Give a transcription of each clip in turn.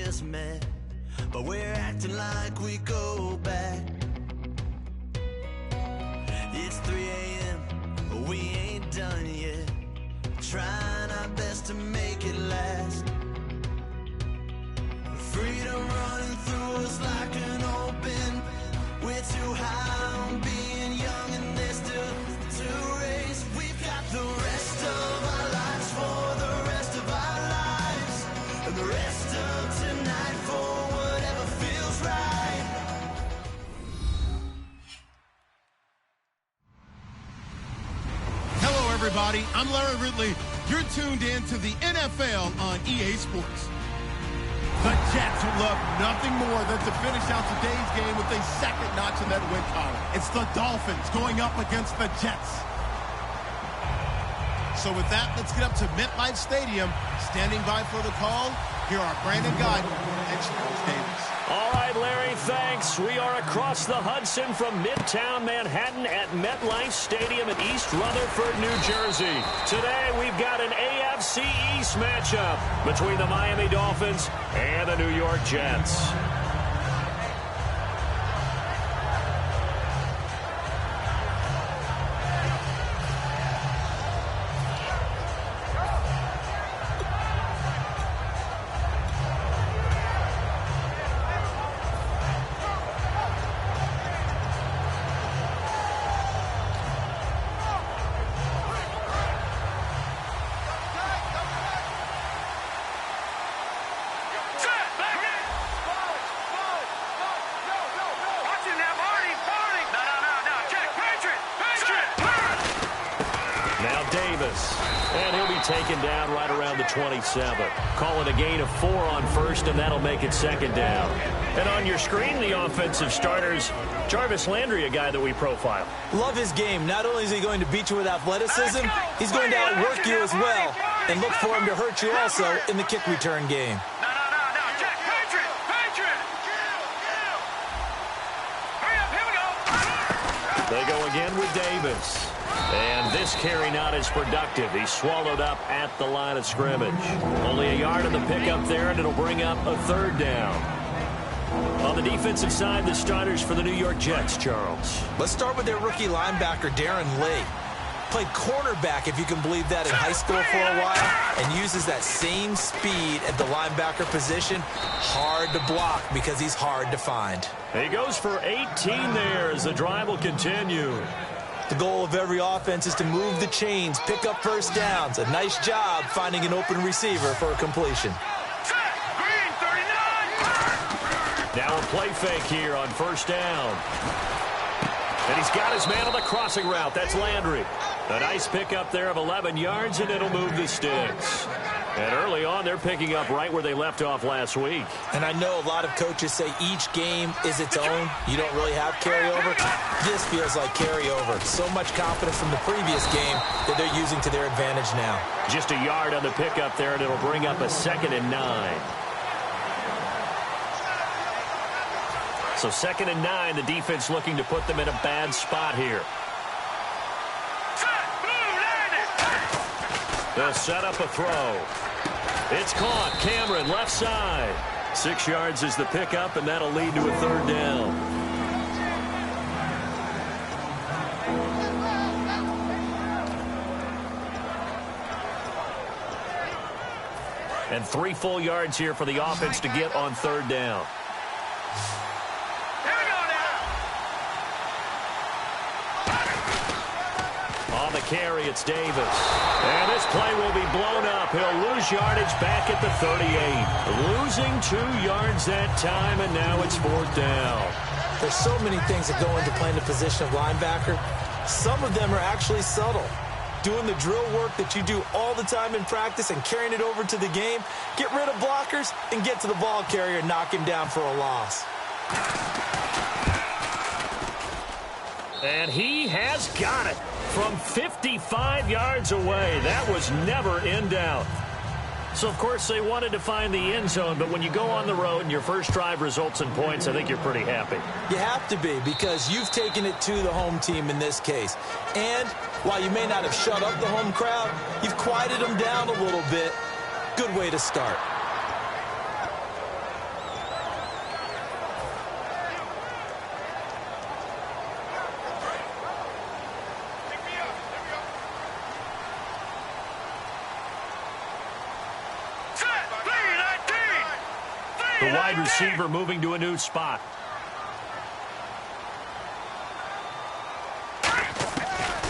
just met, but we're acting like we go back. It's 3 a.m., but we ain't done yet, trying our best to make it last. Freedom running through us like an open. We're too high on being young, and there's still to race. We've got the rest of our lives for the rest of our lives, and the rest of tonight for whatever feels right. Hello, everybody. I'm Larry Ridley. You're tuned in to the NFL on EA Sports. The Jets would love nothing more than to finish out today's game with a second notch in that win column. It's the Dolphins going up against the Jets. So with that, let's get up to MetLife Stadium. Standing by for the call, here are Brandon Guyton and Charles Davis. All right, Larry, thanks. We are across the Hudson from Midtown Manhattan at MetLife Stadium in East Rutherford, New Jersey. Today, we've got an AFC East matchup between the Miami Dolphins and the New York Jets. And he'll be taken down right around the 27. Call it a gain of 4 on first, and that'll make it second down. And on your screen, the offensive starters, Jarvis Landry, a guy that we profile. Love his game. Not only is he going to beat you with athleticism, he's going to outwork you as well. And look for him to hurt you also in the kick return game. They go again with Davis. And this carry not as productive. He's swallowed up at the line of scrimmage. Only a yard on the pickup there, and it'll bring up a third down. On the defensive side, the starters for the New York Jets, Charles. Let's start with their rookie linebacker, Darren Lee. Played cornerback, if you can believe that, in high school for a while, and uses that same speed at the linebacker position. Hard to block because he's hard to find. He goes for 18 there as the drive will continue. The goal of every offense is to move the chains, pick up first downs. A nice job finding an open receiver for a completion. Now a play fake here on first down. And he's got his man on the crossing route. That's Landry. A nice pickup there of 11 yards, and it'll move the sticks. And early on, they're picking up right where they left off last week. And I know a lot of coaches say each game is its own. You don't really have carryover. This feels like carryover. So much confidence from the previous game that they're using to their advantage now. Just a yard on the pickup there, and it'll bring up a 2nd and 9. So 2nd and 9, the defense looking to put them in a bad spot here. They'll set up a throw. It's caught. Cameron, left side. 6 yards is the pickup, and that'll lead to a third down. And 3 full yards here for the offense to get on third down. On the carry, it's Davis. And this play will be blown up. He'll lose yardage back at the 38. Losing 2 yards that time, and now it's 4th down. There's so many things that go into playing the position of linebacker. Some of them are actually subtle. Doing the drill work that you do all the time in practice and carrying it over to the game. Get rid of blockers and get to the ball carrier and knock him down for a loss. And he has got it from 55 yards away. That was never in doubt. So, of course, they wanted to find the end zone, but when you go on the road and your first drive results in points, I think you're pretty happy. You have to be, because you've taken it to the home team in this case. And while you may not have shut up the home crowd, you've quieted them down a little bit. Good way to start. The wide receiver moving to a new spot.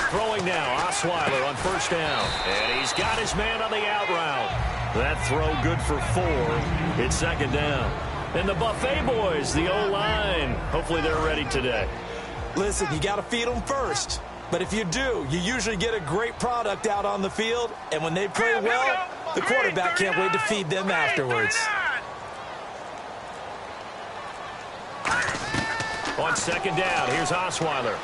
Throwing now, Osweiler on first down. And he's got his man on the out route. That throw good for 4. It's second down. And the Buffet boys, the O-line, hopefully they're ready today. Listen, you got to feed them first. But if you do, you usually get a great product out on the field. And when they play well, the quarterback can't wait to feed them afterwards. On second down, here's Osweiler.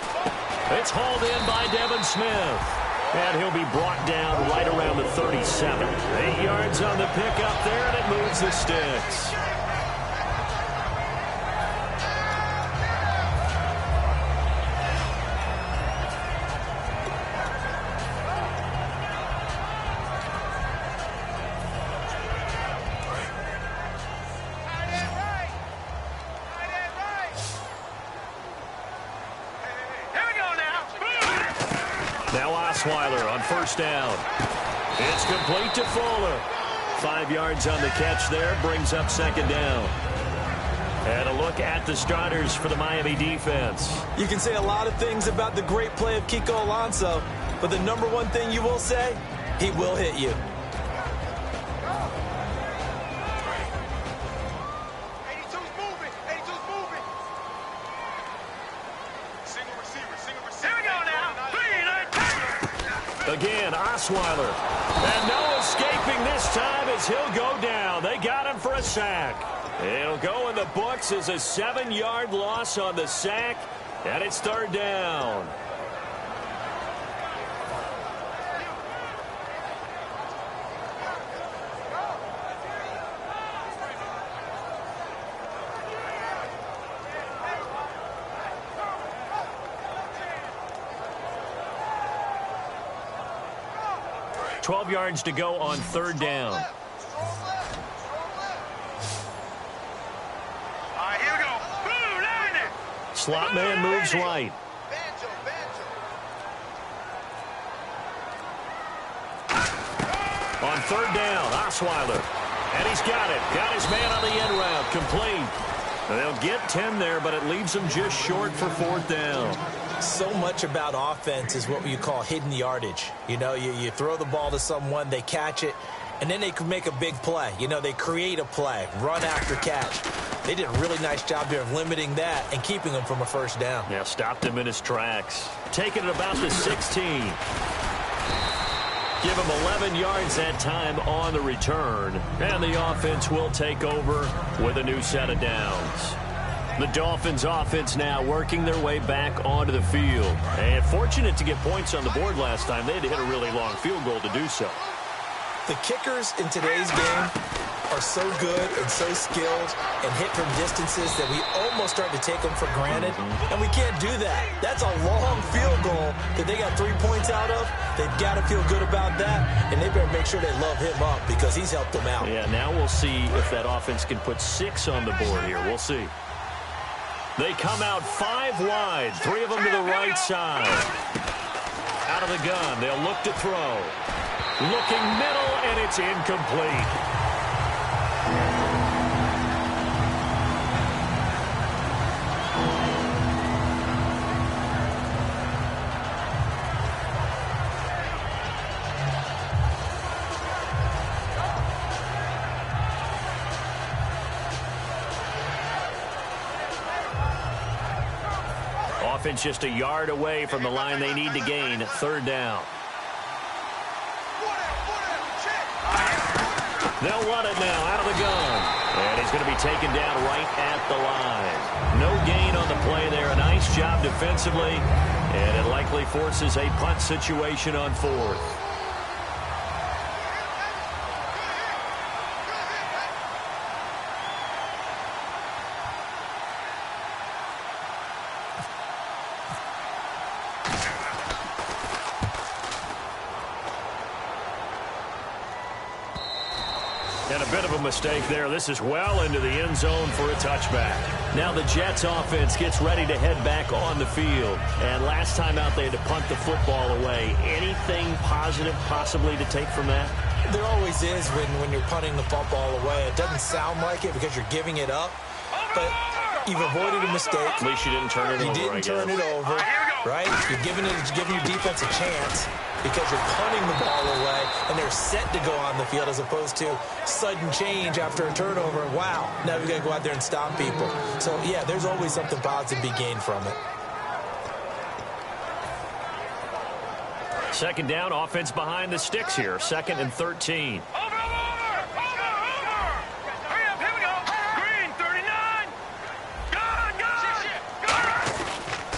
It's hauled in by Devin Smith. And he'll be brought down right around the 37. 8 yards on the pickup there, and it moves the sticks. Osweiler on first down. It's complete to Fuller. 5 yards on the catch there, brings up second down. And a look at the starters for the Miami defense. You can say a lot of things about the great play of Kiko Alonso, but the number one thing you will say, he will hit you. Again, Osweiler. And no escaping this time as he'll go down. They got him for a sack. It'll go in the books as a 7-yard loss on the sack, and it's third down. $12 yards to go on third down. Slot man moves right. On third down, Osweiler. And he's got it. Got his man on the end route. Complete. And they'll get 10 there, but it leaves them just short for fourth down. So much about offense is what you call hidden yardage. You know, you throw the ball to someone, they catch it, and then they can make a big play. You know, they create a play, run after catch. They did a really nice job there of limiting that and keeping him from a first down. Yeah, stopped him in his tracks. Taking it about the 16. Give him 11 yards that time on the return. And the offense will take over with a new set of downs. The Dolphins offense now working their way back onto the field. And fortunate to get points on the board last time. They had to hit a really long field goal to do so. The kickers in today's game are so good and so skilled and hit from distances that we almost start to take them for granted. And we can't do that. That's a long field goal that they got 3 points out of. They've got to feel good about that, and they better make sure they love him up because he's helped them out. Yeah, now we'll see if that offense can put 6 on the board here. We'll see. They come out 5 wide, 3 of them to the right side. Out of the gun, they'll look to throw. Looking middle, and it's incomplete. Offense just a yard away from the line they need to gain. Third down. They'll run it now out of the gun. And he's going to be taken down right at the line. No gain on the play there. A nice job defensively. And it likely forces a punt situation on fourth. And a bit of a mistake there. This is well into the end zone for a touchback. Now the Jets offense gets ready to head back on the field. And last time out they had to punt the football away. Anything positive possibly to take from that? There always is when you're punting the football away. It doesn't sound like it because you're giving it up, but you've avoided a mistake. At least you didn't turn it over. You didn't turn it over, right? You're giving your defense a chance because you're punting the ball away, and they're set to go on the field as opposed to sudden change after a turnover. Wow, now we've got to go out there and stop people. So, yeah, there's always something positive to be gained from it. Second down, offense behind the sticks here. 2nd and 13.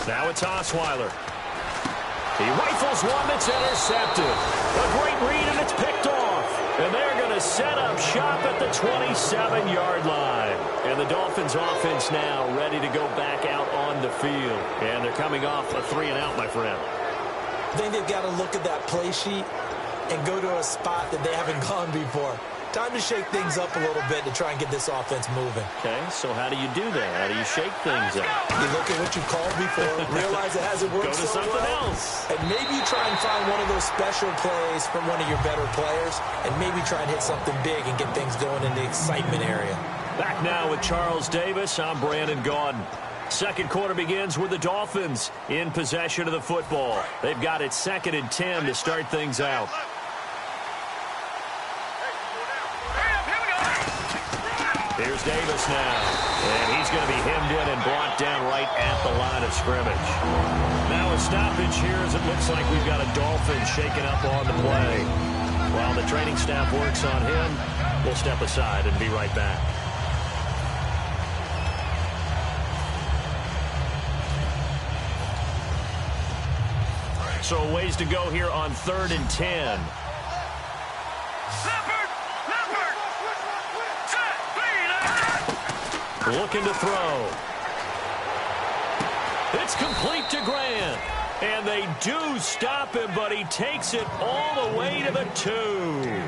Now it's Osweiler. He rifles one that's intercepted. A great read, and it's picked off. And they're going to set up shop at the 27-yard line. And the Dolphins offense now ready to go back out on the field. And they're coming off a 3-and-out, my friend. I think they've got to look at that play sheet and go to a spot that they haven't gone before. Time to shake things up a little bit to try and get this offense moving. Okay, so how do you do that? How do you shake things up? You look at what you called before, realize it hasn't worked Go to so something well, else. and maybe you try and find one of those special plays from one of your better players, and maybe try and hit something big and get things going in the excitement area. Back now with Charles Davis. I'm Brandon Gaudin. Second quarter begins with the Dolphins in possession of the football. They've got it 2nd and 10 to start things out. Here's Davis now, and he's going to be hemmed in and brought down right at the line of scrimmage. Now a stoppage here as it looks like we've got a Dolphin shaking up on the play. While the training staff works on him, we'll step aside and be right back. So a ways to go here on 3rd and 10. Looking to throw. It's complete to Grant. And they do stop him, but he takes it all the way to the 2.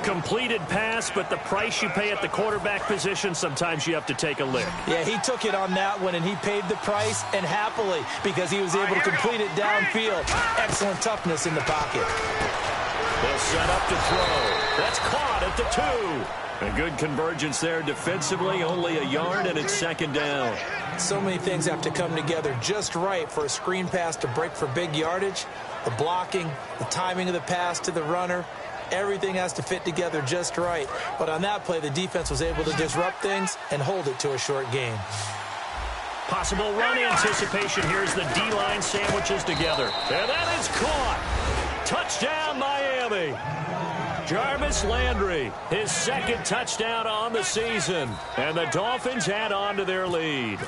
Completed pass, but the price you pay at the quarterback position, sometimes you have to take a lick. Yeah, he took it on that one, and he paid the price, and happily, because he was able to complete it downfield. Excellent toughness in the pocket. They'll set up to throw. That's caught at the 2. A good convergence there defensively, only a yard, and it's 2nd down. So many things have to come together just right for a screen pass to break for big yardage. The blocking, the timing of the pass to the runner, everything has to fit together just right. But on that play, the defense was able to disrupt things and hold it to a short game. Possible run anticipation. Here's the D-line sandwiches together. And that is caught. Touchdown, Miami. Jarvis Landry, his 2nd touchdown on the season. And the Dolphins add on to their lead.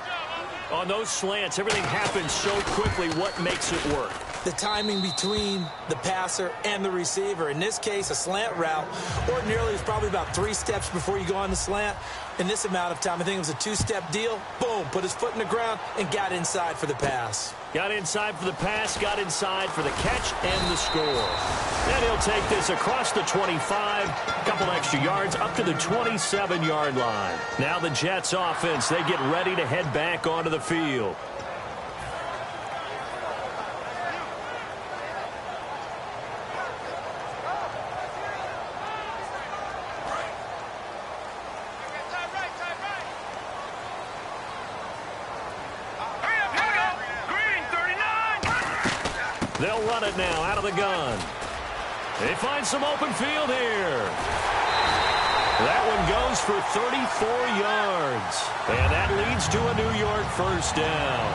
On those slants, everything happens so quickly. What makes it work? The timing between the passer and the receiver. In this case, a slant route ordinarily is probably about 3 steps before you go on the slant. In this amount of time, I think it was a 2-step deal. Boom, put his foot in the ground and got inside for the pass. Got inside for the pass, got inside for the catch and the score. And he'll take this across the 25, a couple extra yards, up to the 27-yard line. Now the Jets offense, they get ready to head back onto the field. They'll run it now out of the gun. They find some open field here. That one goes for 34 yards. And that leads to a New York 1st down.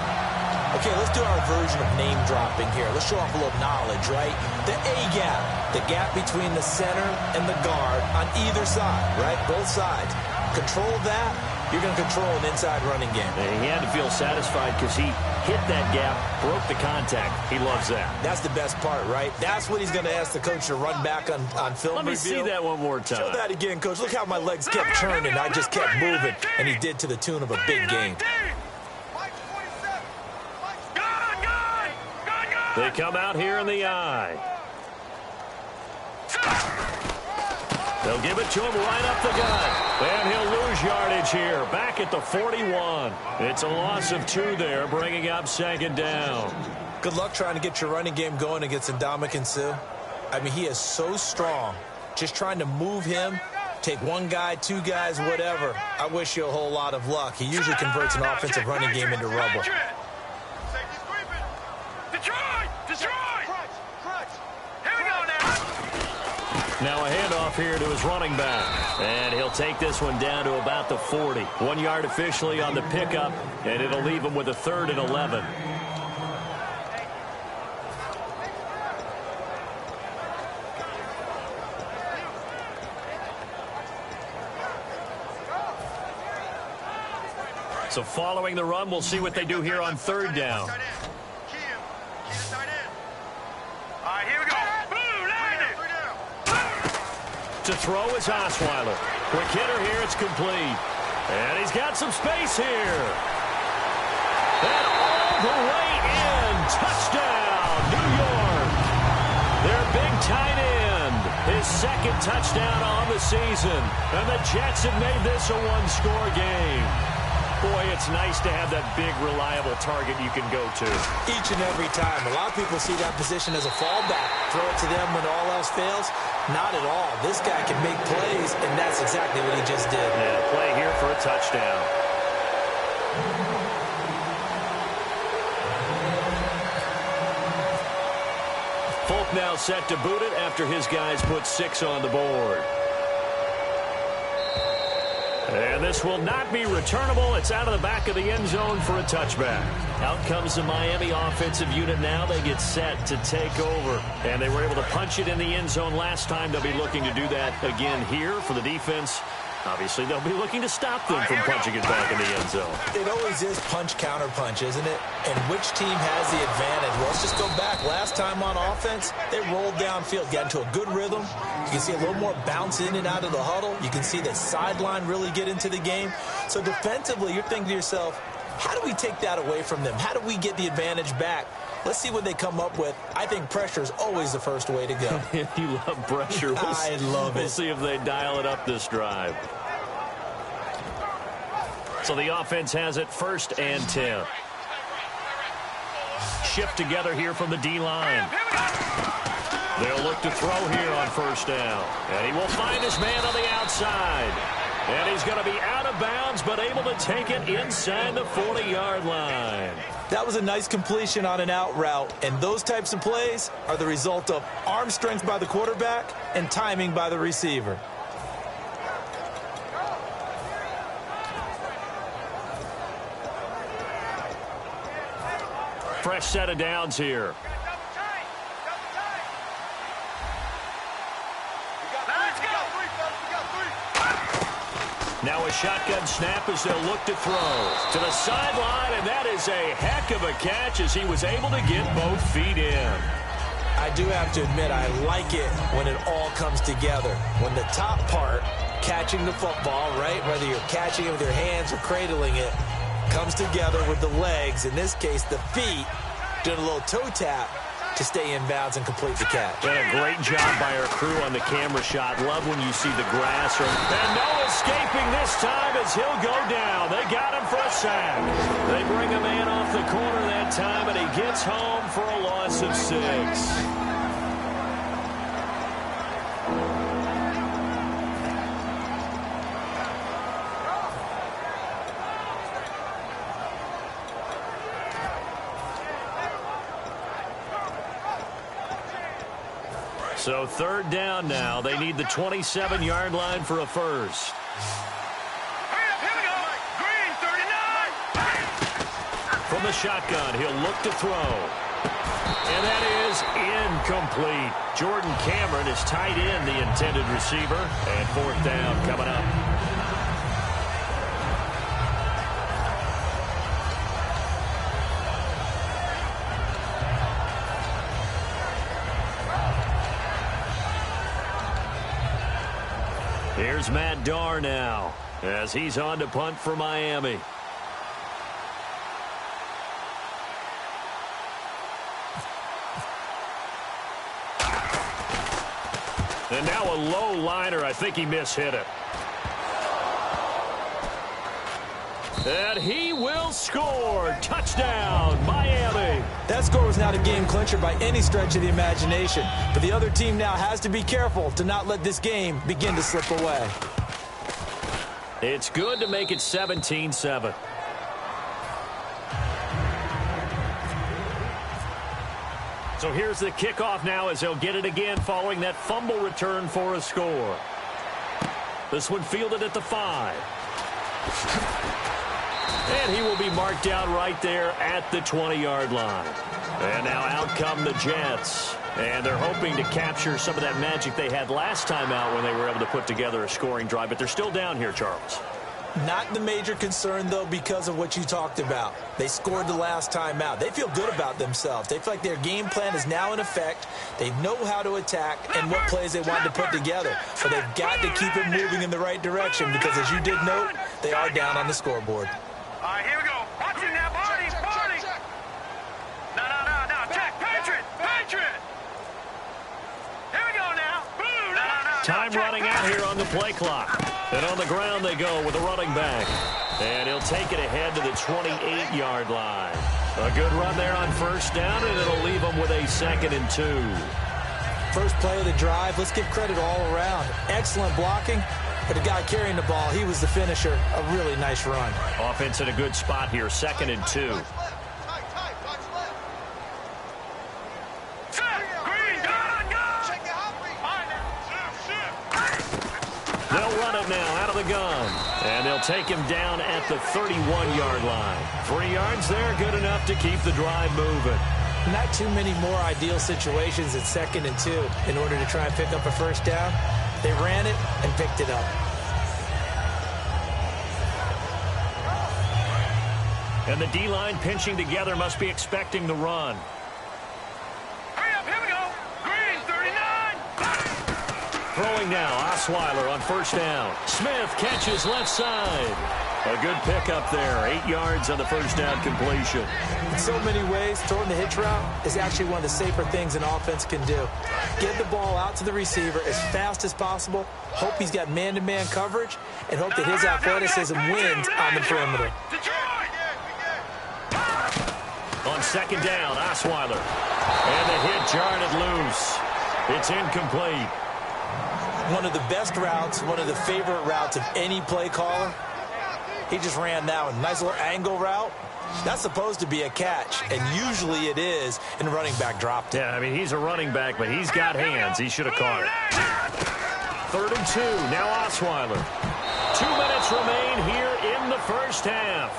Okay, let's do our version of name dropping here. Let's show off a little knowledge, right? The A-gap, the gap between the center and the guard on either side, right? Both sides. Control that, you're going to control an inside running game. And he had to feel satisfied because he hit that gap, broke the contact. He loves that. That's the best part, right? That's what he's going to ask the coach to run back on film Let me review. see that one more time. Show that again, coach. Look how my legs kept turning. I just kept moving, and he did to the tune of a big game. They come out here in the eye. They'll give it to him right up the gut. And he'll lose yardage here. Back at the 41. It's a loss of 2 there, bringing up 2nd down. Good luck trying to get your running game going against Ndamukong Suh. I mean, he is so strong. just trying to move him, take one guy, two guys, whatever. I wish you a whole lot of luck. He usually converts an offensive running game into rubble. Now a handoff here to his running back. And he'll take this one down to about the 40. 1 yard officially on the pickup, and it'll leave him with a 3rd and 11. So following the run, we'll see what they do here on 3rd down. To throw is Osweiler. Quick hitter here, it's complete. And he's got some space here. And all the way in. Touchdown, New York. Their big tight end. His 2nd touchdown on the season. And the Jets have made this a one-score game. Boy, it's nice to have that big, reliable target you can go to. Each and every time. A lot of people see that position as a fallback. Throw it to them when all else fails. Not at all. This guy can make plays, and that's exactly what he just did. Yeah, play here for a touchdown. Folk now set to boot it after his guys put 6 on the board. And this will not be returnable. It's out of the back of the end zone for a touchback. Out comes the Miami offensive unit now. They get set to take over. And they were able to punch it in the end zone last time. They'll be looking to do that again here for the defense. Obviously, they'll be looking to stop them from punching it back in the end zone. It always is punch-counter-punch, isn't it? And which team has the advantage? Well, let's just go back. Last time on offense, they rolled downfield, got into a good rhythm. You can see a little more bounce in and out of the huddle. You can see the sideline really get into the game. So defensively, you're thinking to yourself, how do we take that away from them? How do we get the advantage back? Let's see what they come up with. I think pressure is always the first way to go. You love pressure. I love it. We'll see if they dial it up this drive. So the offense has it 1st and 10. Shift together here from the D-line. They'll look to throw here on 1st down. And he will find his man on the outside. And he's going to be out of bounds, but able to take it inside the 40-yard line. That was a nice completion on an out route, and those types of plays are the result of arm strength by the quarterback and timing by the receiver. Fresh set of downs here. Now a shotgun snap as they'll look to throw. To the sideline, and that is a heck of a catch as he was able to get both feet in. I do have to admit, I like it when it all comes together. When the top part, catching the football, right, whether you're catching it with your hands or cradling it, comes together with the legs, in this case the feet, doing a little toe tap to stay in bounds and complete the catch. And a great job by our crew on the camera shot. Love when you see the grass. And no escaping this time as he'll go down. They got him for a sack. They bring a man off the corner that time, and he gets home for a loss of 6. So 3rd down now. They need the 27-yard line for a first. From the shotgun, he'll look to throw. And that is incomplete. Jordan Cameron is tight end, the intended receiver. And 4th down coming up. Here's Matt Darr now as he's on to punt for Miami. And now a low liner. I think he mishit it. And he will score. Touchdown, Miami. That score was not a game clincher by any stretch of the imagination, but the other team now has to be careful to not let this game begin to slip away. It's good to make it 17-7. So here's the kickoff now as they'll get it again following that fumble return for a score. This one fielded at the 5. And he will be marked down right there at the 20-yard line. And now out come the Jets. And they're hoping to capture some of that magic they had last time out when they were able to put together a scoring drive. But they're still down here, Charles. Not the major concern, though, because of what you talked about. They scored the last time out. They feel good about themselves. They feel like their game plan is now in effect. They know how to attack and what plays they want to put together. But they've got to keep it moving in the right direction because, as you did note, they are down on the scoreboard. All right, here we go. Watch it now, Barney. No. Check. Patriot. Here we go now. Boom. No. Time running out here on the play clock. And on the ground they go with a running back. And he'll take it ahead to the 28-yard line. A good run there on first down, and it'll leave them with a 2nd and 2. First play of the drive, let's give credit all around. Excellent blocking, but the guy carrying the ball, he was the finisher. A really nice run. Offense in a good spot here, 2nd and 2. They'll run it now out of the gun. And they'll take him down at the 31-yard line. 3 yards there, good enough to keep the drive moving. Not too many more ideal situations at 2nd and 2 in order to try and pick up a first down. They ran it and picked it up. And the D-line pinching together must be expecting the run. Hurry up, here we go. Green, 39. Throwing now, Osweiler on first down. Smith catches left side. A good pickup there, 8 yards on the first down completion. In so many ways, throwing the hitch route is actually one of the safer things an offense can do. Get the ball out to the receiver as fast as possible, hope he's got man-to-man coverage, and hope that his athleticism wins on the perimeter. On second down, Osweiler. And the hit jarred it loose. It's incomplete. One of the best routes, one of the favorite routes of any play caller. He just ran that one. Nice little angle route. That's supposed to be a catch, and usually it is, and the running back dropped it. Yeah, I mean, he's a running back, but he's got hands. He should have caught it. 3rd and 2, now Osweiler. 2 minutes remain here in the first half.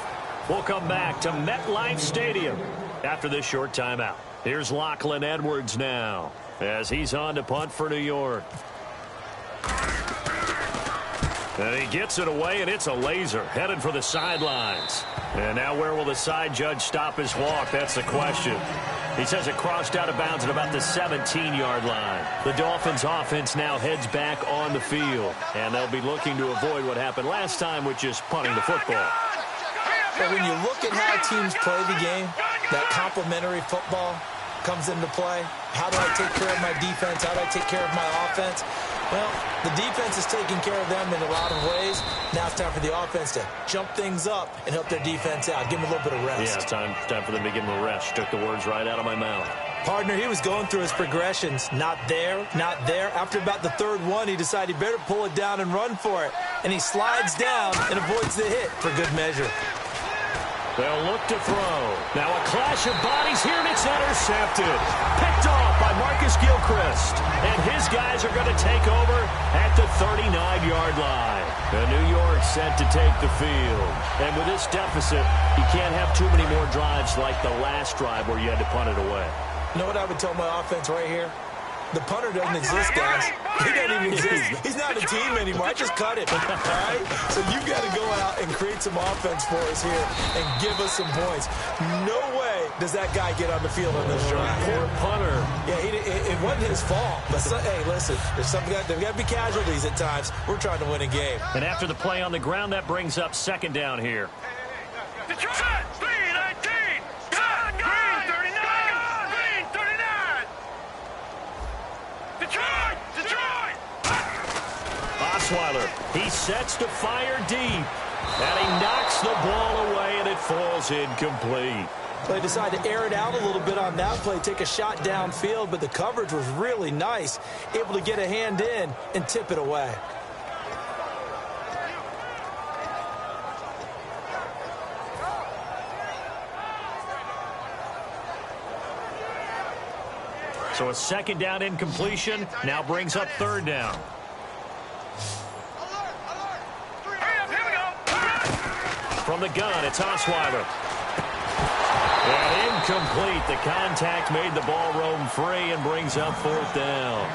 We'll come back to MetLife Stadium after this short timeout. Here's Lachlan Edwards now as he's on to punt for New York. And he gets it away, and it's a laser headed for the sidelines. And now where will the side judge stop his walk? That's the question. He says it crossed out of bounds at about the 17-yard line. The Dolphins offense now heads back on the field, and they'll be looking to avoid what happened last time, which is punting the football. But when you look at how teams play the game, that complementary football comes into play. How do I take care of my defense? How do I take care of my offense? Well, the defense is taking care of them in a lot of ways. Now it's time for the offense to jump things up and help their defense out. Give them a little bit of rest. Yeah, time for them to give them a rest. Took the words right out of my mouth. Partner, he was going through his progressions. Not there, not there. After about the 3rd one, he decided he better pull it down and run for it. And he slides down and avoids the hit for good measure. They'll look to throw. Now a clash of bodies here, and it's intercepted. Picked off by Marcus Gilchrist. And his guys are going to take over at the 39-yard line. And New York set to take the field. And with this deficit, you can't have too many more drives like the last drive where you had to punt it away. You know what I would tell my offense right here? The punter doesn't exist, guys. He doesn't even exist. He's not a team anymore. I just cut it. All right? So you've got to go out and create some offense for us here and give us some points. No way does that guy get on the field on this drive. Poor punter. Yeah, it wasn't his fault. But, hey, listen, there's got to be casualties at times. We're trying to win a game. And after the play on the ground, that brings up 2nd down here. Osweiler, he sets to fire deep, and he knocks the ball away, and it falls incomplete. They decided to air it out a little bit on that play, take a shot downfield, but the coverage was really nice, able to get a hand in and tip it away. So a second down incompletion now brings up third down. From the gun, it's Osweiler. And incomplete. The contact made the ball roam free and brings up fourth down.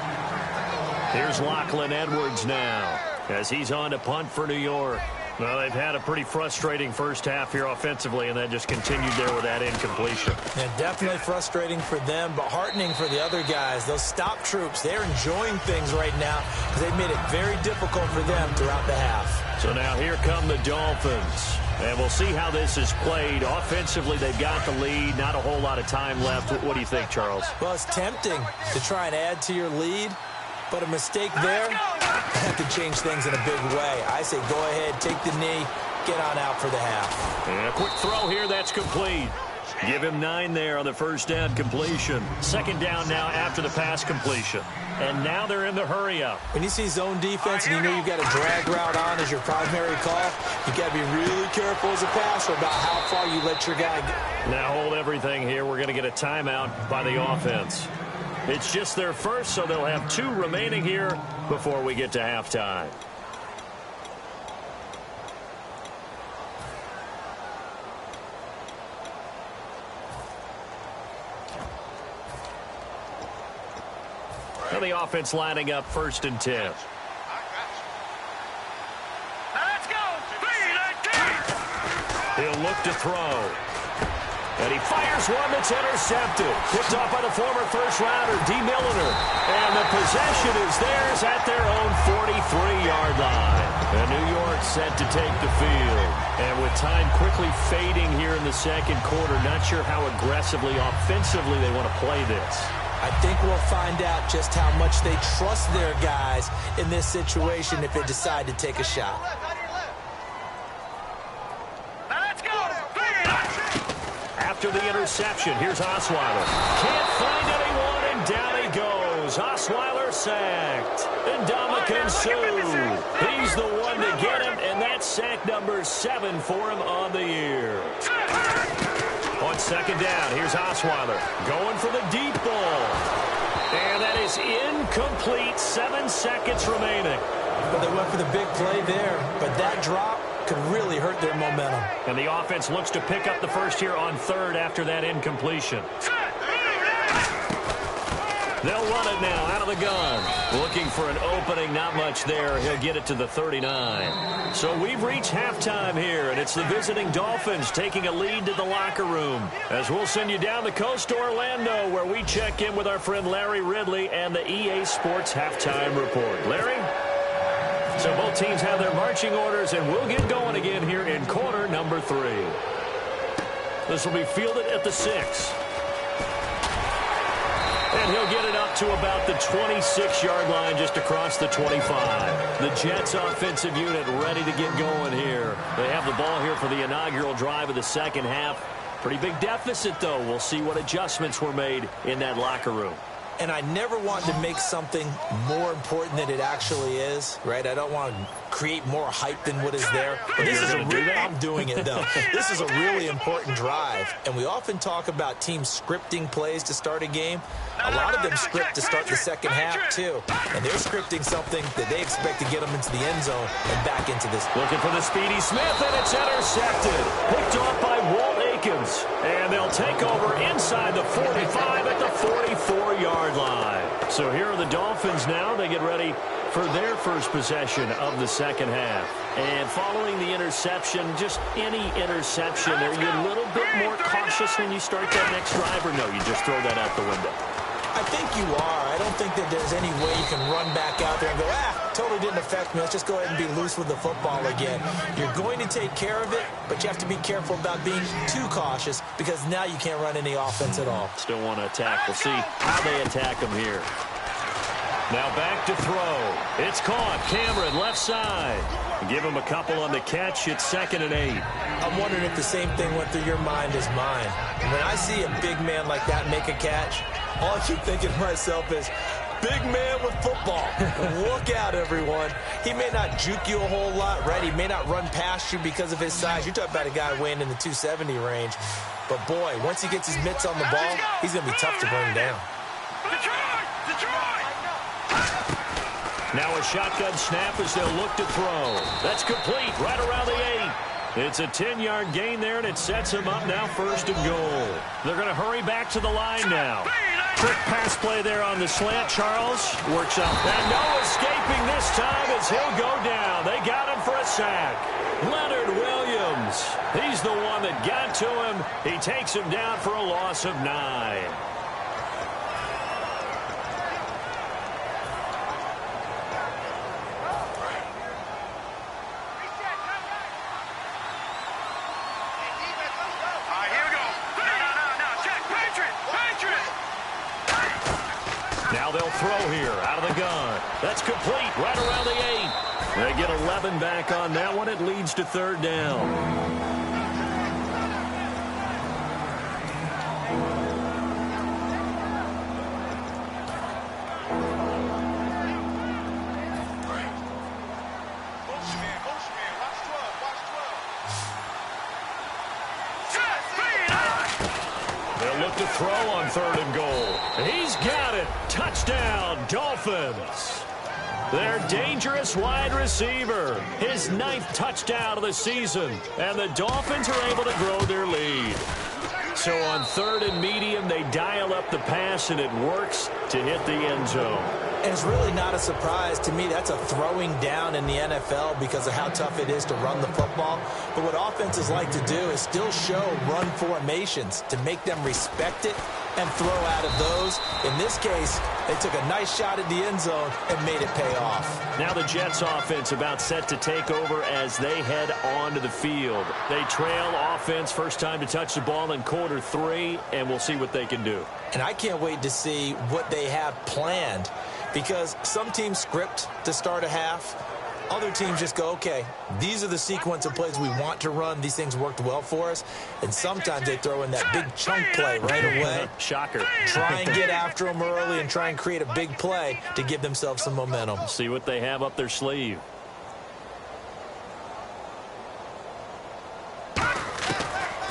Here's Lachlan Edwards now as he's on to punt for New York. Well, they've had a pretty frustrating first half here offensively, and that just continued there with that incompletion. Yeah, definitely frustrating for them, but heartening for the other guys. Those stop troops, they're enjoying things right now because they've made it very difficult for them throughout the half. So now here come the Dolphins. And we'll see how this is played. Offensively, they've got the lead. Not a whole lot of time left. What do you think, Charles? Well, it's tempting to try and add to your lead, but a mistake there, that could change things in a big way. I say go ahead, take the knee, get on out for the half. And a quick throw here, that's complete. Give him 9 there on the first down completion. Second down now after the pass completion. And now they're in the hurry-up. When you see zone defense and you know you've got a drag route on as your primary call, you've got to be really careful as a passer about how far you let your guy go. Now hold everything here. We're going to get a timeout by the offense. It's just their first, so they'll have 2 remaining here before we get to halftime. Now the offense lining up 1st and 10. Now let's go. 3, 19. He'll look to throw. And he fires one that's intercepted. Picked off by the former first-rounder, D. Milliner. And the possession is theirs at their own 43-yard line. And New York set to take the field. And with time quickly fading here in the second quarter, not sure how aggressively, offensively they want to play this. I think we'll find out just how much they trust their guys in this situation if they decide to take a shot. Now let's go. 3, 19. After the interception, here's Osweiler. Can't find anyone, and down he goes. Osweiler sacked. And Ndamukong Suh, he's the one to get him, and that's sack number 7 for him on the year. On second down, here's Osweiler going for the deep ball. And that is incomplete. 7 seconds remaining. Well, they went for the big play there, but that drop could really hurt their momentum. And the offense looks to pick up the first here on 3rd after that incompletion. They'll run it now out of the gun. Looking for an opening, not much there. He'll get it to the 39. So we've reached halftime here, and it's the visiting Dolphins taking a lead to the locker room. As we'll send you down the coast to Orlando, where we check in with our friend Larry Ridley and the EA Sports Halftime Report. Larry? So both teams have their marching orders, and we'll get going again here in quarter number 3. This will be fielded at the 6. And he'll get it up to about the 26-yard line just across the 25. The Jets offensive unit ready to get going here. They have the ball here for the inaugural drive of the second half. Pretty big deficit, though. We'll see what adjustments were made in that locker room. And I never want to make something more important than it actually is, right? I don't want to create more hype than what is there. But this is I'm doing it, though. This is a really important drive. And we often talk about teams scripting plays to start a game. A lot of them script to start the second half, too. And they're scripting something that they expect to get them into the end zone and back into this. Looking for the speedy Smith, and it's intercepted. Picked off by Walt Aikens. And they'll take over inside the 45 at the 44-yard line. So here are the Dolphins now. They get ready for their first possession of the second half. And following the interception, just any interception, are you a little bit more cautious when you start that next drive, or no, you just throw that out the window? I think you are. I don't think that there's any way you can run back out there and go, totally didn't affect me. Let's just go ahead and be loose with the football again. You're going to take care of it, but you have to be careful about being too cautious because now you can't run any offense at all. Still want to attack. We'll see how they attack them here. Now back to throw. It's caught. Cameron, left side. Give him a couple on the catch. It's 2nd and 8. I'm wondering if the same thing went through your mind as mine. When I see a big man like that make a catch, all I keep thinking to myself is, big man with football. Look out, everyone. He may not juke you a whole lot, right? He may not run past you because of his size. You're talking about a guy weighing in the 270 range. But, boy, once he gets his mitts on the ball, he's going to be tough to bring down. Now a shotgun snap as they'll look to throw. That's complete right around the 8. It's a 10-yard gain there, and it sets him up now 1st and goal. They're going to hurry back to the line now. Quick pass play there on the slant. Charles works out. And no escaping this time as he'll go down. They got him for a sack. Leonard Williams. He's the one that got to him. He takes him down for a loss of 9. Now they'll throw here out of the gun. That's complete right around the 8. They get 11 back on that one. It leads to 3rd down. To throw on 3rd and goal. He's got it. Touchdown, Dolphins. Their dangerous wide receiver. His 9th touchdown of the season. And the Dolphins are able to grow their lead. So on 3rd and medium, they dial up the pass, and it works to hit the end zone. And it's really not a surprise to me. That's a throwing down in the NFL because of how tough it is to run the football. But what offenses like to do is still show run formations to make them respect it and throw out of those. In this case, they took a nice shot at the end zone and made it pay off. Now the Jets offense about set to take over as they head onto the field. They trail offense first time to touch the ball in quarter 3, and we'll see what they can do. And I can't wait to see what they have planned, because some teams script to start a half. Other teams just go, okay, these are the sequence of plays we want to run. These things worked well for us. And sometimes they throw in that big chunk play right away. Shocker. Try and get after them early and try and create a big play to give themselves some momentum. See what they have up their sleeve.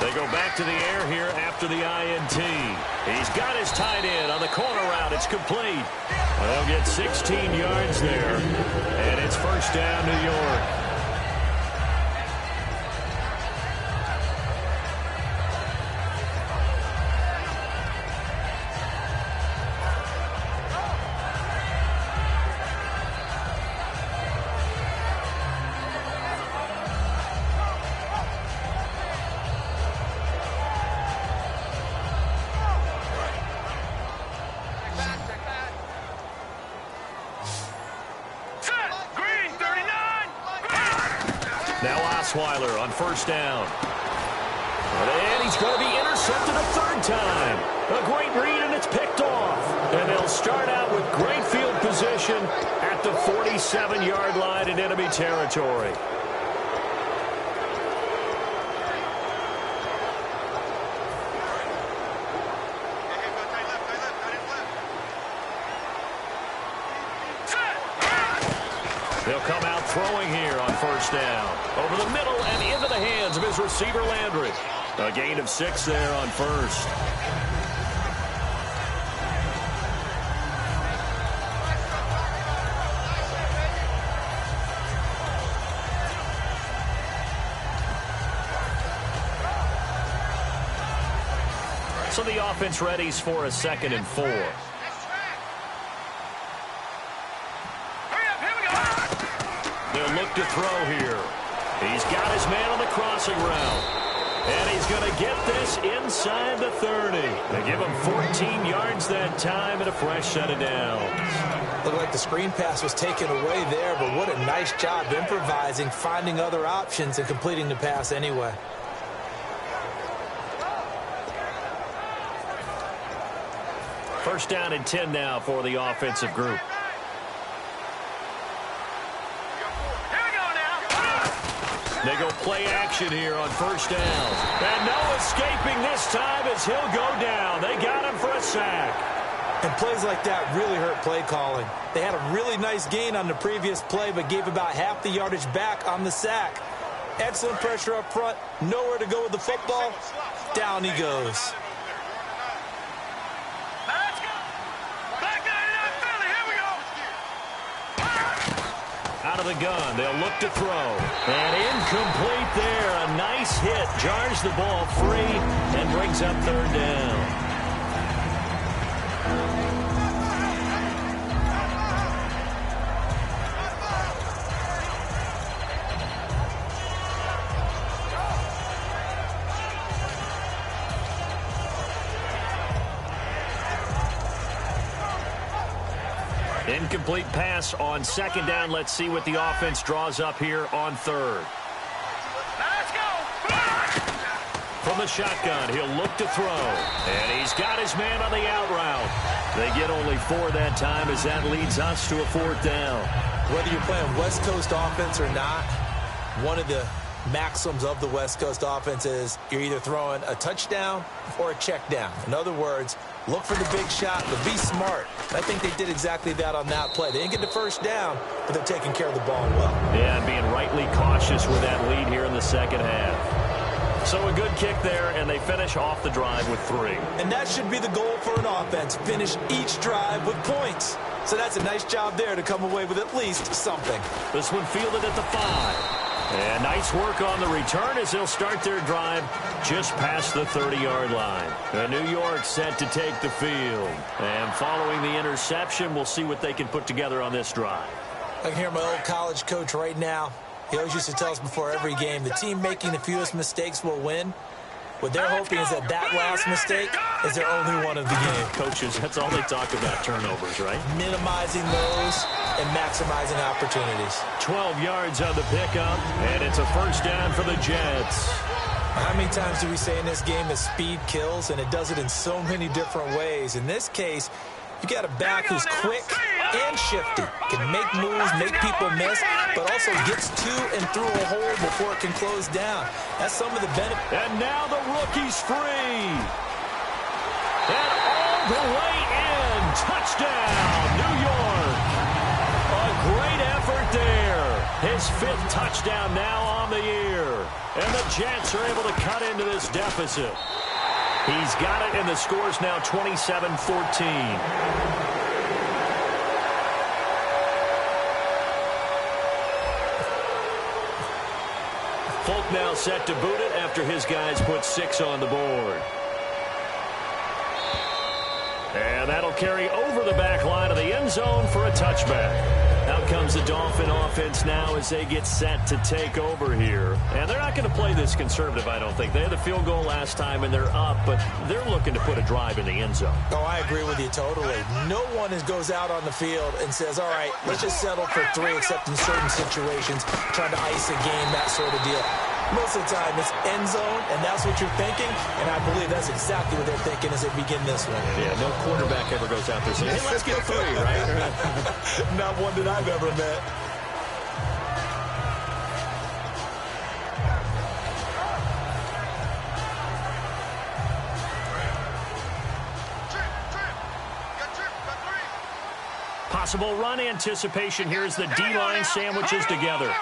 They go back to the air here after the INT. He's got his tight end on the corner route. It's complete. They'll get 16 yards there, and it's 1st down, New York. Osweiler on 1st down. And he's going to be intercepted a 3rd time. A great read, and it's picked off. And they'll start out with great field position at the 47-yard line in enemy territory. They'll come out throwing here on 1st down. Over the middle and into the hands of his receiver, Landry. A gain of 6 there on 1st. So the offense readies for a 2nd and 4. They'll look to throw here. He's got his man on the crossing route. And he's going to get this inside the 30. They give him 14 yards that time and a fresh set of downs. Looked like the screen pass was taken away there, but what a nice job improvising, finding other options, and completing the pass anyway. First down and 10 now for the offensive group. They go play action here on first down. And no escaping this time as he'll go down. They got him for a sack. And plays like that really hurt play calling. They had a really nice gain on the previous play, but gave about half the yardage back on the sack. Excellent pressure up front. Nowhere to go with the football. Down he goes. Out of the gun, they'll look to throw. And incomplete there. A nice hit. Jars the ball free and brings up third down. Incomplete pass on second down. Let's see what the offense draws up here on third. Let's go! From the shotgun, he'll look to throw. And he's got his man on the out route. They get only 4 that time as that leads us to a fourth down. Whether you're playing West Coast offense or not, one of the maxims of the West Coast offense is you're either throwing a touchdown or a check down. In other words, look for the big shot, but be smart. I think they did exactly that on that play. They didn't get the first down, but they're taking care of the ball well. Yeah, and being rightly cautious with that lead here in the second half. So a good kick there, and they finish off the drive with 3. And that should be the goal for an offense, finish each drive with points. So that's a nice job there to come away with at least something. This one fielded at the 5. And nice work on the return as they'll start their drive just past the 30-yard line. And New York set to take the field. And following the interception, we'll see what they can put together on this drive. I can hear my old college coach right now. He always used to tell us before every game, the team making the fewest mistakes will win. What they're hoping is that that last mistake is their only one of the game. Coaches, that's all they talk about, turnovers, right? Minimizing those and maximizing opportunities. 12 yards on the pickup, and it's a first down for the Jets. How many times do we say in this game that speed kills, and it does it in so many different ways? In this case, you got a back who's quick and shifty, can make moves, make people miss, but also gets to and through a hole before it can close down. That's some of the benefit. And now the rookie's free. And all the way in. Touchdown, New York. A great effort there. His 5th touchdown now on the year. And the Jets are able to cut into this deficit. He's got it, and the score's now 27-14. Folk now set to boot it after his guys put 6 on the board. And that'll carry over the back line of the end zone for a touchback. Out comes the Dolphin offense now as they get set to take over here. And they're not going to play this conservative, I don't think. They had the field goal last time, and they're up, but they're looking to put a drive in the end zone. Oh, I agree with you totally. No one goes out on the field and says, all right, let's just settle for 3, except in certain situations, trying to ice a game, that sort of deal. Most of the time, it's end zone, and that's what you're thinking, and I believe that's exactly what they're thinking as they begin this one. Yeah, no quarterback ever goes out there saying, hey, let's get 3, right? Not one that I've ever met. Possible run anticipation here as the D-line sandwiches together.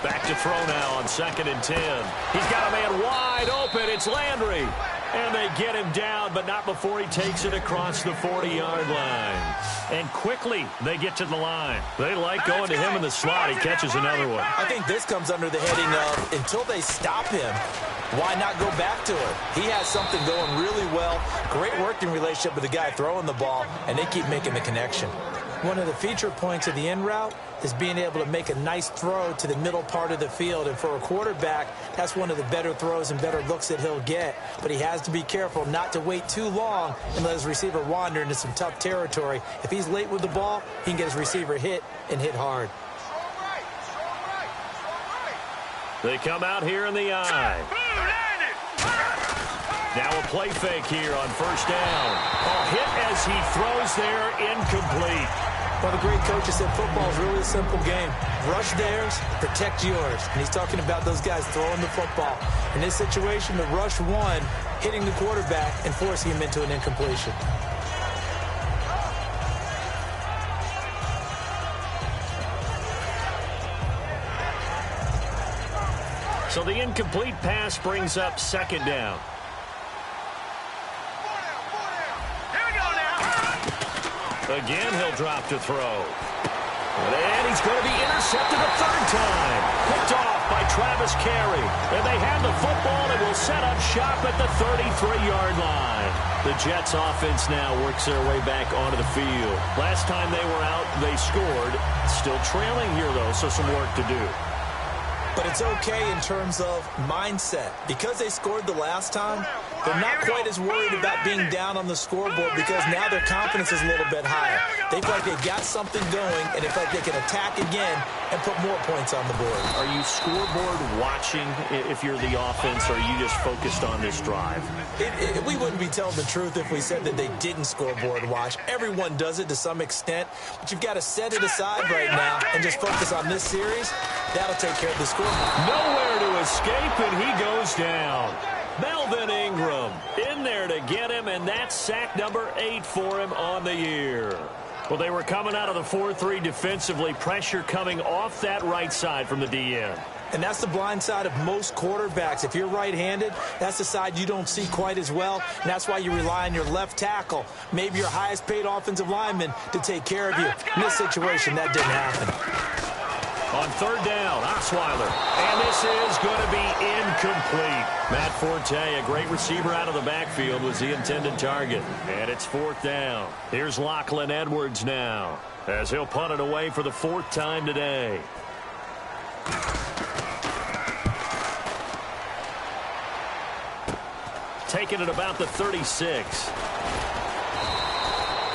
Back to throw now on 2nd and 10. He's got a man wide open. It's Landry. And they get him down, but not before he takes it across the 40-yard line. And quickly, they get to the line. They like going to him in the slot. He catches another one. I think this comes under the heading of, until they stop him, why not go back to it? He has something going really well. Great working relationship with the guy throwing the ball, and they keep making the connection. One of the feature points of the in route is being able to make a nice throw to the middle part of the field. And for a quarterback, that's one of the better throws and better looks that he'll get. But he has to be careful not to wait too long and let his receiver wander into some tough territory. If he's late with the ball, he can get his receiver hit and hit hard. They come out here in the eye. Now a play fake here on first down. A hit as he throws there, incomplete. Well, the great coach has said football is really a simple game. Rush theirs, protect yours. And he's talking about those guys throwing the football. In this situation, the rush one, hitting the quarterback and forcing him into an incompletion. So the incomplete pass brings up second down. Again, he'll drop to throw. And he's going to be intercepted a third time. Picked off by Travis Carey. And they have the football and will set up shop at the 33-yard line. The Jets offense now works their way back onto the field. Last time they were out, they scored. Still trailing here, though, so some work to do. But it's okay in terms of mindset. Because they scored the last time, they're not quite as worried about being down on the scoreboard because now their confidence is a little bit higher. They feel like they've got something going, and they feel like they can attack again and put more points on the board. Are you scoreboard watching if you're the offense, or are you just focused on this drive? We wouldn't be telling the truth if we said that they didn't scoreboard watch. Everyone does it to some extent, but you've got to set it aside right now and just focus on this series. That'll take care of the score. Nowhere to escape, and he goes down. Melvin Ingram in there to get him, and that's sack number 8 for him on the year. Well, they were coming out of the 4-3 defensively. Pressure coming off that right side from the DN. And that's the blind side of most quarterbacks. If you're right-handed, that's the side you don't see quite as well, and that's why you rely on your left tackle, maybe your highest-paid offensive lineman, to take care of you. In this situation, that didn't happen. On third down, Osweiler. And this is going to be incomplete. Matt Forte, a great receiver out of the backfield, was the intended target. And it's fourth down. Here's Lachlan Edwards now, as he'll punt it away for the fourth time today. Taking it about the 36.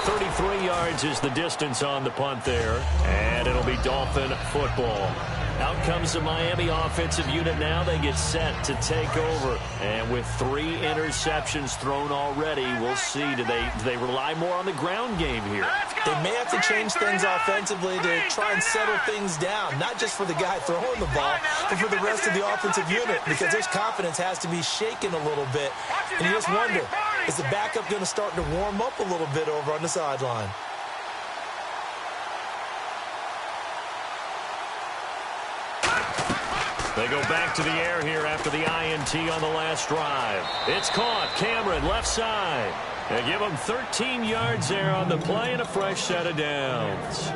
33 yards is the distance on the punt there, and it'll be Dolphin football. Out comes the Miami offensive unit now. They get set to take over, and with 3 interceptions thrown already, we'll see. Do they rely more on the ground game here? They may have to change things offensively to try and settle things down, not just for the guy throwing the ball, but for the rest of the offensive unit, because his confidence has to be shaken a little bit. And you just wonder, is the backup going to start to warm up a little bit over on the sideline? They go back to the air here after the INT on the last drive. It's caught. Cameron, left side. They give him 13 yards there on the play and a fresh set of downs.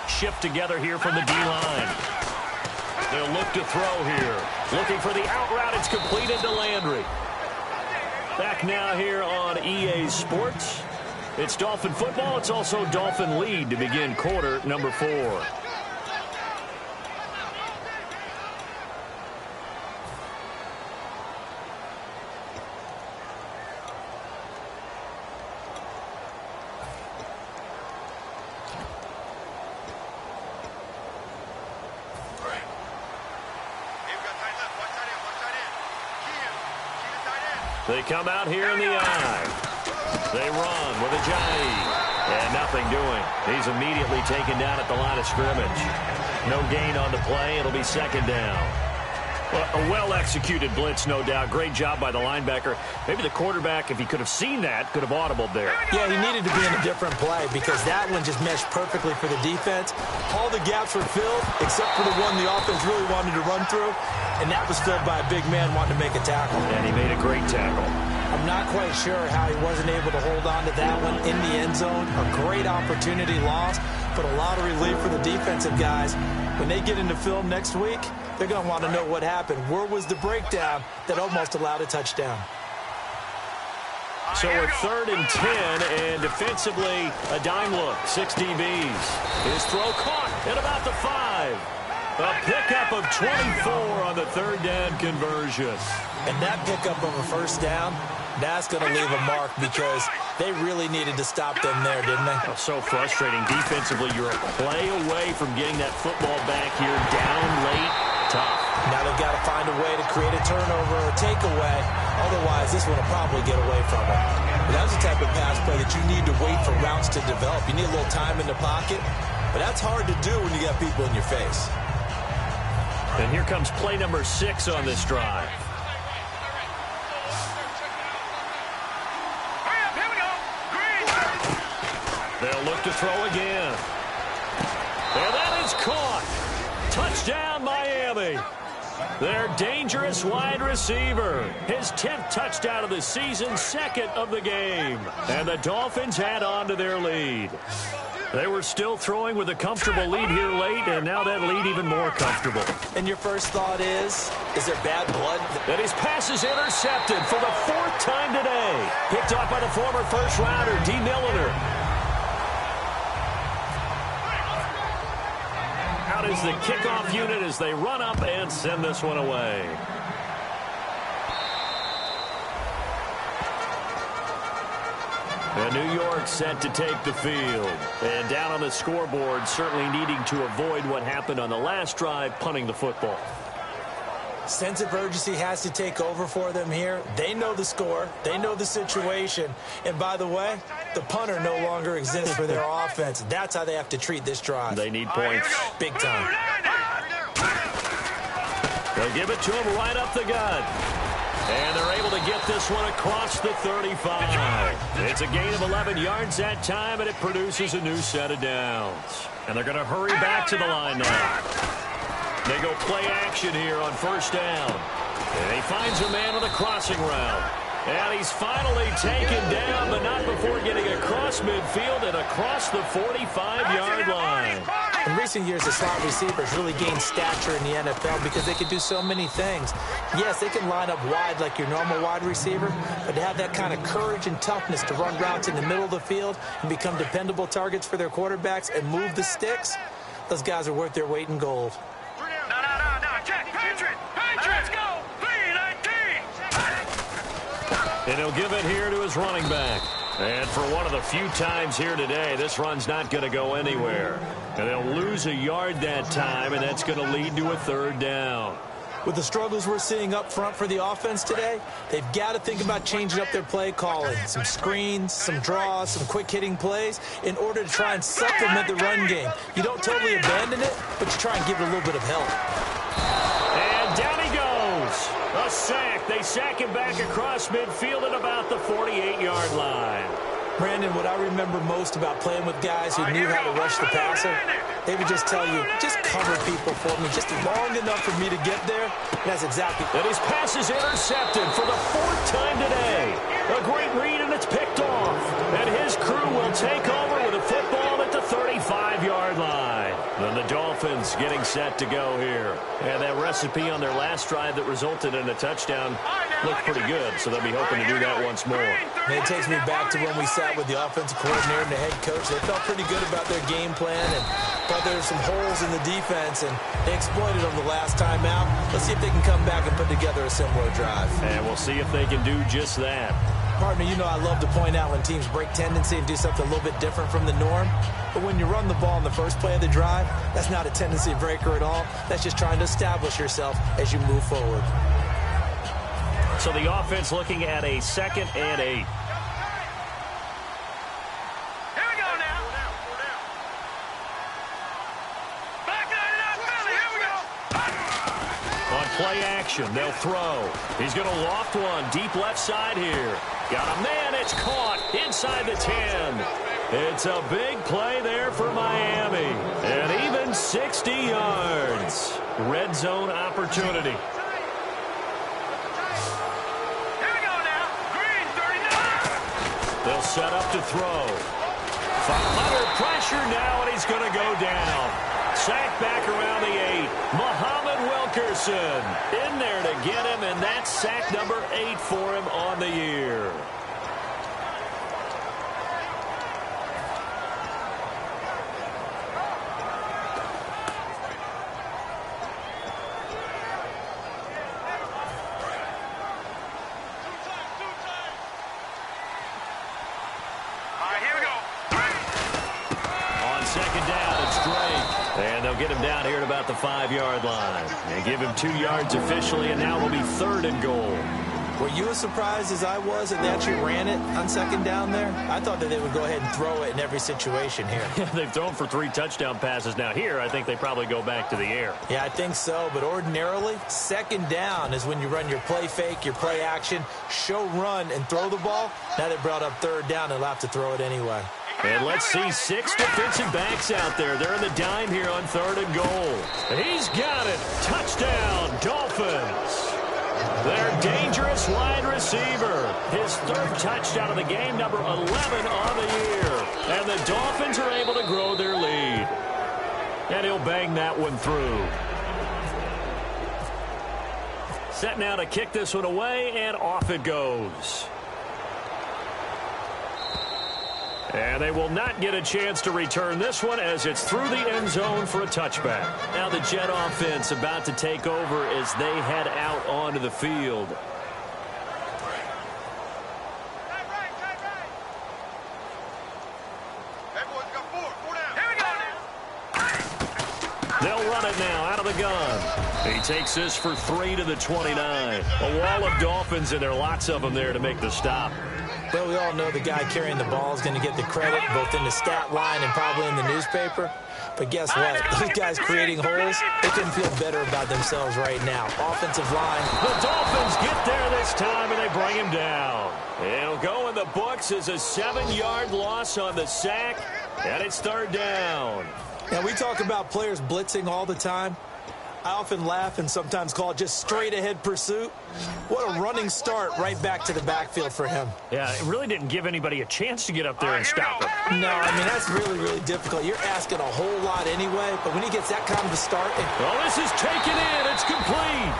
Shift together here from the D-line. They'll look to throw here. Looking for the out route. It's completed to Landry. Back now here on EA Sports. It's Dolphin football. It's also Dolphin lead to begin quarter number 4. They come out here in the eye. They run with Ajayi. And nothing doing. He's immediately taken down at the line of scrimmage. No gain on the play. It'll be second down. Well, a well-executed blitz, no doubt. Great job by the linebacker. Maybe the quarterback, if he could have seen that, could have audibled there. Yeah, he needed to be in a different play because that one just meshed perfectly for the defense. All the gaps were filled except for the one the offense really wanted to run through, and that was filled by a big man wanting to make a tackle. And he made a great tackle. I'm not quite sure how he wasn't able to hold on to that one in the end zone. A great opportunity lost, but a lot of relief for the defensive guys. When they get into film next week, they're going to want to know what happened. Where was the breakdown that almost allowed a touchdown? So a 3rd and 10, and defensively, a dime look, 6 DBs. His throw caught at about the 5. A pickup of 24 on the third down conversion. And that pickup of a first down, that's going to leave a mark because they really needed to stop them there, didn't they? Oh, so frustrating. Defensively, you're a play away from getting that football back here down late. Tough. Now they've got to find a way to create a turnover or takeaway. Otherwise, this one will probably get away from them. But that's the type of pass play that you need to wait for routes to develop. You need a little time in the pocket, but that's hard to do when you got people in your face. And here comes play number 6 on this drive. They'll look to throw again. And that is caught. Touchdown, Miami. Their dangerous wide receiver. His 10th touchdown of the season, second of the game. And the Dolphins add on to their lead. They were still throwing with a comfortable lead here late, and now that lead even more comfortable. And your first thought is there bad blood? And his pass is intercepted for the 4th time today. Picked off by the former first-rounder, D. Milliner. Out is the kickoff unit as they run up and send this one away. And New York set to take the field. And down on the scoreboard, certainly needing to avoid what happened on the last drive, punting the football. Sense of urgency has to take over for them here. They know the score. They know the situation. And by the way, the punter no longer exists for their offense. That's how they have to treat this drive. They need points. Big time. They'll give it to him right up the gut. And they're able to get this one across the 35. It's a gain of 11 yards that time, and it produces a new set of downs. And they're going to hurry back to the line now. They go play action here on first down. And he finds a man on the crossing route. And he's finally taken down, but not before getting across midfield and across the 45-yard line. In recent years, the slot receivers really gained stature in the NFL because they can do so many things. Yes, they can line up wide like your normal wide receiver, but to have that kind of courage and toughness to run routes in the middle of the field and become dependable targets for their quarterbacks and move the sticks, those guys are worth their weight in gold. Check, Patriot, let's go, And he'll give it here to his running back. And for one of the few times here today, this run's not going to go anywhere. And they'll lose a yard that time, and that's going to lead to a third down. With the struggles we're seeing up front for the offense today, they've got to think about changing up their play calling. Some screens, some draws, some quick-hitting plays in order to try and supplement the run game. You don't totally abandon it, but you try and give it a little bit of help. And down he goes. A sack. They sack him back across midfield at about the 48-yard line. Brandon, what I remember most about playing with guys who knew how to rush the passer, they would just tell you, just cover people for me, just long enough for me to get there. And that's exactly. And his pass is intercepted for the 4th time today. A great read, and it's picked off. And his crew will take over with a football at the 35-yard line. Then the Dolphins getting set to go here. And that recipe on their last drive that resulted in a touchdown looked pretty good, so they'll be hoping to do that once more. And it takes me back to when we sat with the offensive coordinator and the head coach. They felt pretty good about their game plan and thought there were some holes in the defense, and they exploited them the last time out. Let's see if they can come back and put together a similar drive. And we'll see if they can do just that. Partner, you know I love to point out when teams break tendency and do something a little bit different from the norm. But when you run the ball in the first play of the drive, that's not a tendency breaker at all. That's just trying to establish yourself as you move forward. So the offense looking at a 2nd and 8. Here we go now. Back it up, Billy. Here we go. On play action, they'll throw. He's going to loft one deep left side here. Got a man, it's caught inside the 10. It's a big play there for Miami. And even 60 yards. Red zone opportunity. They'll set up to throw. Under pressure now, and he's going to go down. Sacked back around the 8. Muhammad Wilkerson in there to get him, and that's sack number 8 for him on the year. they'll get him down here at about the 5-yard line. And give him 2 yards officially, and now it'll be 3rd and goal. Were you as surprised as I was that they actually ran it on 2nd down there? I thought that they would go ahead and throw it in every situation here. Yeah, they've thrown for 3 touchdown passes. Now here, I think they probably go back to the air. Yeah, I think so. But ordinarily, 2nd down is when you run your play fake, your play action, show run, and throw the ball. Now they brought up 3rd down, and they'll have to throw it anyway. And let's see 6 defensive backs out there. They're in the dime here on 3rd and goal. He's got it. Touchdown, Dolphins. Their dangerous wide receiver. His 3rd touchdown of the game, number 11 on the year. And the Dolphins are able to grow their lead. And he'll bang that one through. Set now to kick this one away, and off it goes. And they will not get a chance to return this one as it's through the end zone for a touchback. Now the Jet offense about to take over as they head out onto the field. They'll run it now out of the gun. He takes this for 3 to the 29. A wall of Dolphins, and there are lots of them there to make the stop. Well, we all know the guy carrying the ball is going to get the credit, both in the stat line and probably in the newspaper. But guess what? Those guys creating holes, they couldn't feel better about themselves right now. Offensive line. The Dolphins get there this time, and they bring him down. It'll go in the books as a 7-yard loss on the sack, and it's 3rd down. Now, we talk about players blitzing all the time. I often laugh and sometimes call it just straight-ahead pursuit. What a running start right back to the backfield for him. Yeah, it really didn't give anybody a chance to get up there and stop him. No, I mean, that's really, really difficult. You're asking a whole lot anyway, but when he gets that kind of a start... Well, this is taken in. It's complete.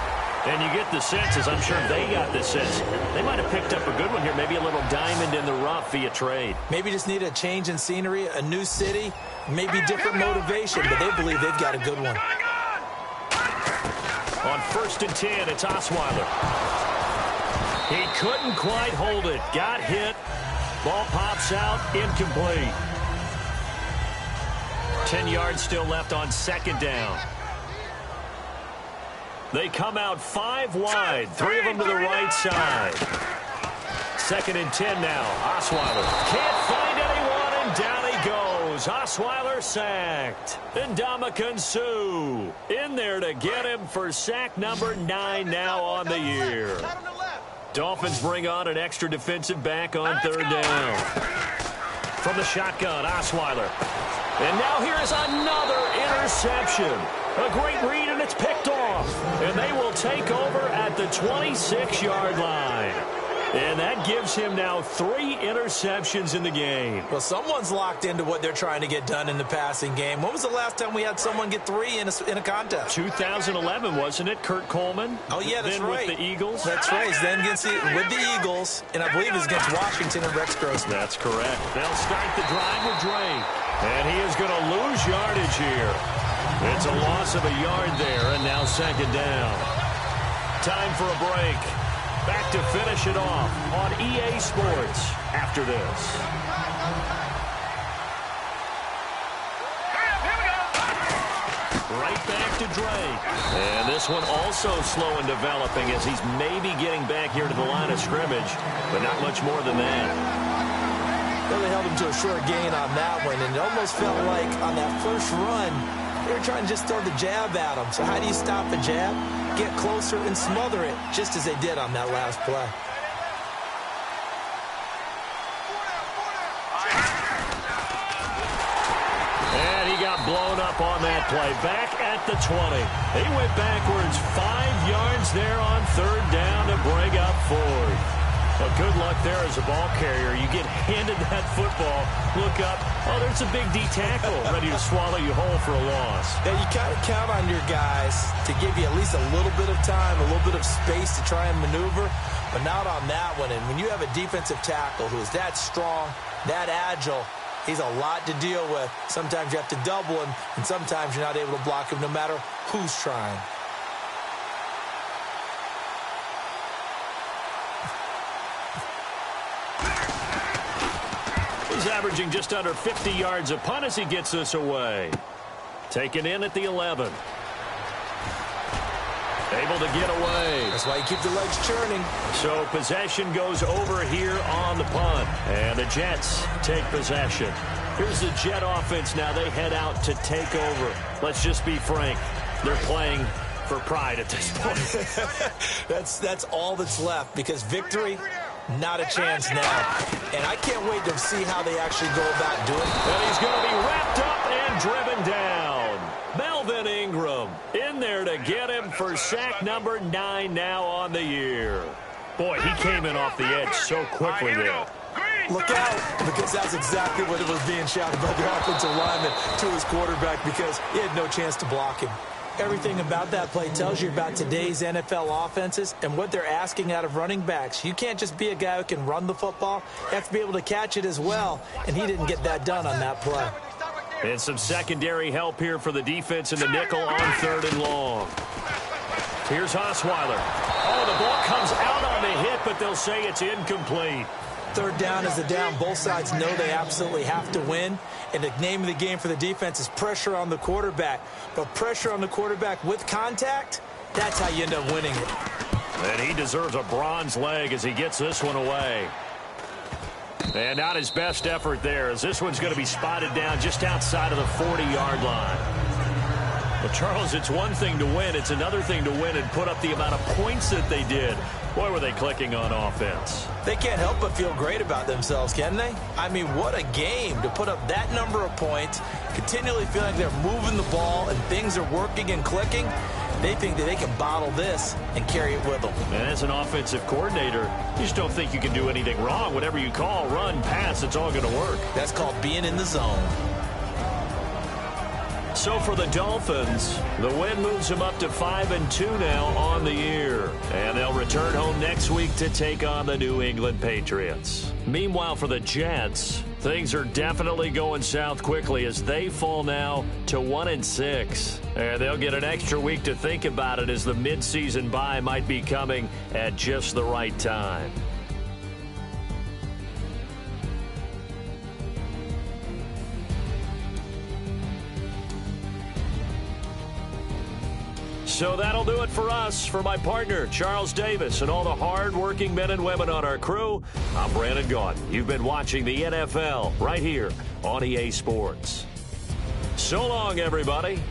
And you get the sense, as I'm sure they got the sense, they might have picked up a good one here, maybe a little diamond in the rough via trade. Maybe just need a change in scenery, a new city, maybe different motivation, but they believe they've got a good one. On 1st and 10, it's Osweiler. He couldn't quite hold it. Got hit. Ball pops out. Incomplete. 10 yards still left on 2nd down. They come out 5 wide. 3 of them to the right side. 2nd and 10 now. Osweiler can't find anyone, and down he goes. Osweiler sacked. And Ndamukong Suh in there to get him for sack number 9 now on the year. Dolphins bring on an extra defensive back on 3rd down. From the shotgun, Osweiler. And now here is another interception. A great read, and it's picked off. And they will take over at the 26-yard line. And that gives him now 3 interceptions in the game. Well, someone's locked into what they're trying to get done in the passing game. When was the last time we had someone get 3 in a contest? 2011, wasn't it? Kurt Coleman? Oh, yeah, that's then right. With the Eagles? That's right. Then with the Eagles, and I believe it's against Washington and Rex Grossman. That's correct. They'll start the drive with Drake. And he is going to lose yardage here. It's a loss of a yard there, and now 2nd down. Time for a break. Back to finish it off on EA Sports after this. Right back to Drake. And this one also slow in developing as he's maybe getting back here to the line of scrimmage, but not much more than that. Well, they held him to a short gain on that one, and it almost felt like on that first run, they were trying to just throw the jab at him. So how do you stop a jab? Get closer and smother it, just as they did on that last play. And he got blown up on that play. Back at the 20. He went backwards 5 yards there on 3rd down to bring up 4th. Well, good luck there as a ball carrier. You get handed that football, look up, oh, there's a big D tackle ready to swallow you whole for a loss. Yeah, you kind of count on your guys to give you at least a little bit of time, a little bit of space to try and maneuver, but not on that one. And when you have a defensive tackle who is that strong, that agile, he's a lot to deal with. Sometimes you have to double him, and sometimes you're not able to block him no matter who's trying. He's averaging just under 50 yards a punt as he gets this away. Taken in at the 11. Able to get away. That's why you keep the legs churning. So possession goes over here on the punt. And the Jets take possession. Here's the Jet offense now. They head out to take over. Let's just be frank. They're playing for pride at this point. That's all that's left, because victory, not a chance now. And I can't wait to see how they actually go about doing it. And he's going to be wrapped up and driven down. Melvin Ingram in there to get him for sack number 9 now on the year. Boy, he came in off the edge so quickly there. Look out, because that's exactly what it was being shouted by the offensive lineman to his quarterback, because he had no chance to block him. Everything about that play tells you about today's NFL offenses and what they're asking out of running backs. You can't just be a guy who can run the football. You have to be able to catch it as well, and he didn't get that done on that play. And some secondary help here for the defense in the nickel on 3rd and long. Here's Osweiler. Oh, the ball comes out on the hit, but they'll say it's incomplete. 3rd down is the down. Both sides know they absolutely have to win. And the name of the game for the defense is pressure on the quarterback. But pressure on the quarterback with contact, that's how you end up winning it. And he deserves a bronze leg as he gets this one away. And not his best effort there, as this one's going to be spotted down just outside of the 40-yard line. Well, Charles, it's one thing to win. It's another thing to win and put up the amount of points that they did. Boy, were they clicking on offense. They can't help but feel great about themselves, can they? I mean, what a game to put up that number of points, continually feeling like they're moving the ball and things are working and clicking. They think that they can bottle this and carry it with them. And as an offensive coordinator, you just don't think you can do anything wrong. Whatever you call, run, pass, it's all going to work. That's called being in the zone. So for the Dolphins, the win moves them up to 5-2 now on the year. And they'll return home next week to take on the New England Patriots. Meanwhile, for the Jets, things are definitely going south quickly as they fall now to 1-6. And they'll get an extra week to think about it, as the midseason bye might be coming at just the right time. So that'll do it for us. For my partner, Charles Davis, and all the hard-working men and women on our crew, I'm Brandon Gaudin. You've been watching the NFL right here on EA Sports. So long, everybody.